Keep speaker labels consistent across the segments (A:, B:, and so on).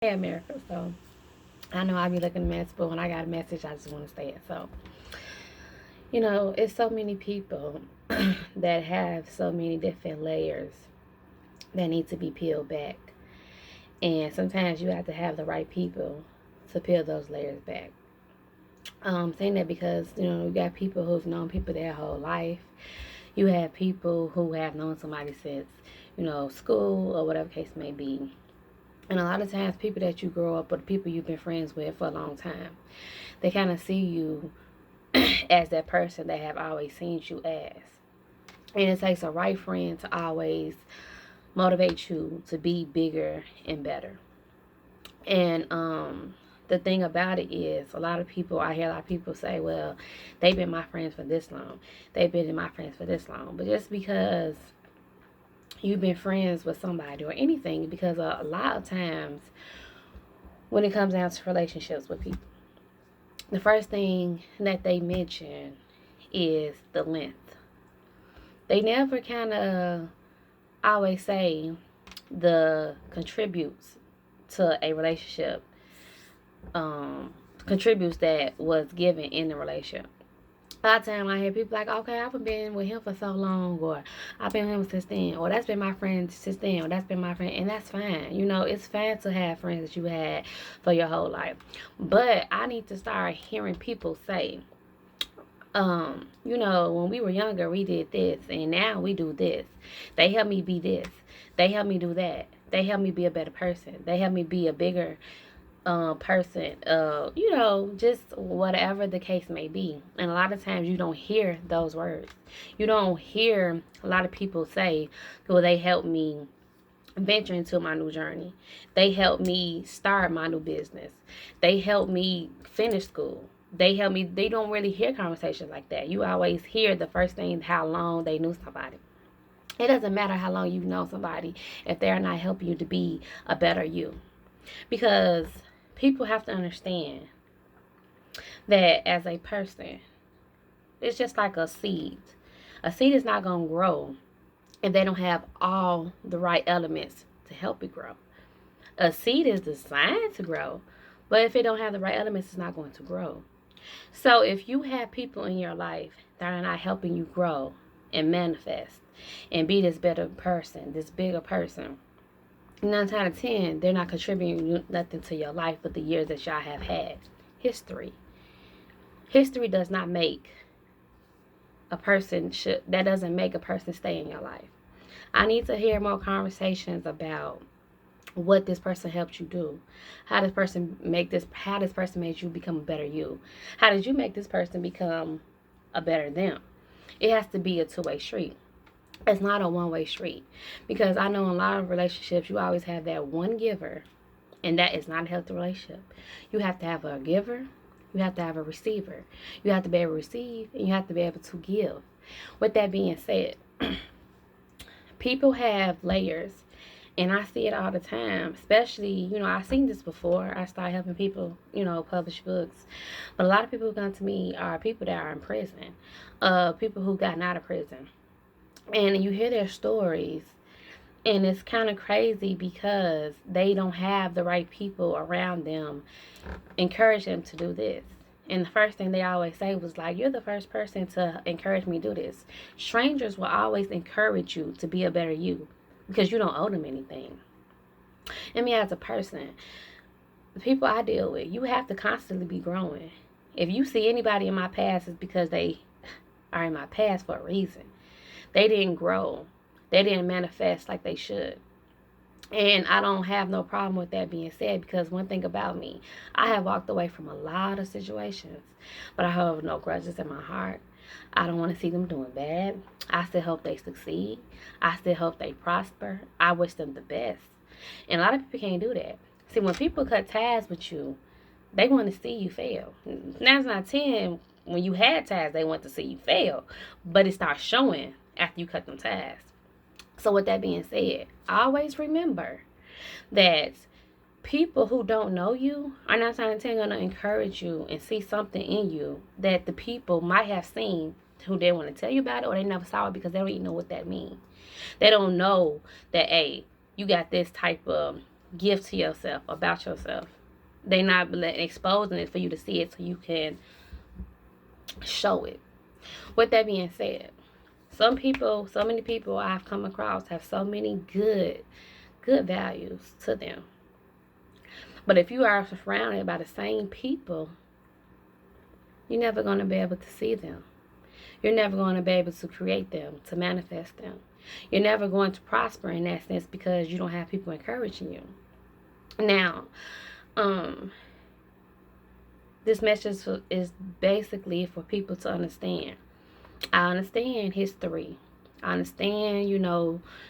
A: Hey, America. So I know I be looking a mess, but when I got a message, I just want to say it. So, it's so many people that have so many different layers that need to be peeled back. And sometimes you have to have the right people to peel those layers back. Saying that because, you got people who've known people their whole life. You have people who have known somebody since, school or whatever case may be. And a lot of times, people that you grow up with, people you've been friends with for a long time, they kind of see you as that person they have always seen you as. And it takes a right friend to always motivate you to be bigger and better. And the thing about it is, a lot of people, I hear a lot of people say, well, they've been my friends for this long. They've been my friends for this long. But just because you've been friends with somebody or anything, because a lot of times when it comes down to relationships with people, the first thing that they mention is the length. They never kind of always say the contributes to a relationship, contributes that was given in the relationship. A lot of times I hear people like, okay, I've been with him for so long, or I've been with him since then, or that's been my friend since then, or that's been my friend, and that's fine. It's fine to have friends that you had for your whole life. But I need to start hearing people say, when we were younger, we did this, and now we do this. They help me be this. They help me do that. They help me be a better person. They help me be a bigger person. Just whatever the case may be. And a lot of times you don't hear those words. You don't hear a lot of people say, well, they helped me venture into my new journey. They helped me start my new business. They helped me finish school. They don't really hear conversations like that. You always hear the first thing, how long they knew somebody. It doesn't matter how long you've known somebody if they're not helping you to be a better you. Because people have to understand that as a person, it's just like a seed. A seed is not going to grow if they don't have all the right elements to help it grow. A seed is designed to grow, but if it don't have the right elements, it's not going to grow. So if you have people in your life that are not helping you grow and manifest and be this better person, this bigger person, 9 out of 10, they're not contributing nothing to your life but the years that y'all have had. History. History does not make that doesn't make a person stay in your life. I need to hear more conversations about what this person helped you do, how this person made you become a better you, how did you make this person become a better them. It has to be a two-way street. It's not a one-way street, because I know in a lot of relationships you always have that one giver, and that is not a healthy relationship. You have to have a giver, you have to have a receiver. You have to be able to receive, and you have to be able to give. With that being said, people have layers, and I see it all the time. Especially, I've seen this before. I started helping people, publish books. But a lot of people who come to me are people that are in prison, people who got out of prison. And you hear their stories, and it's kind of crazy because they don't have the right people around them encourage them to do this. And the first thing they always say was like, you're the first person to encourage me to do this. Strangers will always encourage you to be a better you because you don't owe them anything. And me as a person, the people I deal with, you have to constantly be growing. If you see anybody in my past, it's because they are in my past for a reason. They didn't grow. They didn't manifest like they should. And I don't have no problem with that being said, because one thing about me, I have walked away from a lot of situations, but I have no grudges in my heart. I don't want to see them doing bad. I still hope they succeed. I still hope they prosper. I wish them the best. And a lot of people can't do that. See, when people cut ties with you, they want to see you fail. 9 out of 10, when you had ties, they want to see you fail. But it starts showing after you cut them ties. So with that being said, always remember that people who don't know you are 9 times out of 10 going to encourage you and see something in you that the people might have seen who they want to tell you about it, or they never saw it because they don't even know what that means. They don't know that, hey, you got this type of give to yourself about yourself. They not exposing it for you to see it so you can show it. With that being said, so many people I've come across have so many good values to them. But if you are surrounded by the same people, you're never going to be able to see them. You're never going to be able to create them, to manifest them. You're never going to prosper in that sense because you don't have people encouraging you. Now, this message is basically for people to understand. I understand history. I understand,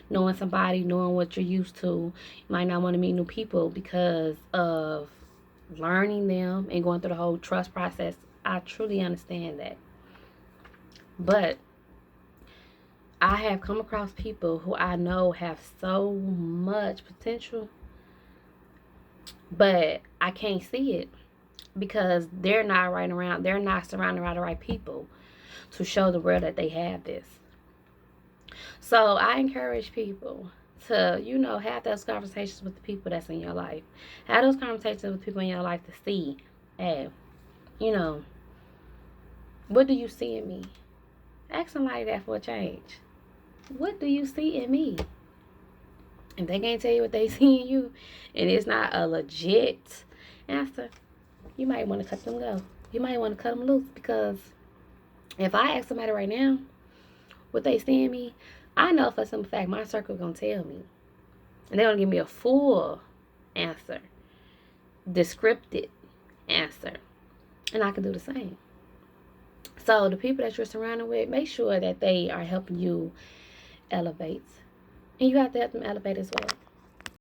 A: knowing somebody, knowing what you're used to. You might not want to meet new people because of learning them and going through the whole trust process. I truly understand that. But I have come across people who I know have so much potential, but I can't see it because they're not surrounded by the right people to show the world that they have this. So I encourage people to, have those conversations with the people that's in your life. Have those conversations with people in your life to see, hey, what do you see in me? Ask somebody that for a change. What do you see in me? If they can't tell you what they see in you, and it's not a legit answer, you might want to cut them go. You might want to cut them loose, because if I ask somebody right now what they see in me, I know for some fact my circle gonna tell me, and they're gonna give me a full answer, descriptive answer, and I can do the same. So the people that you're surrounded with, make sure that they are helping you elevate, and you have to help them elevate as well.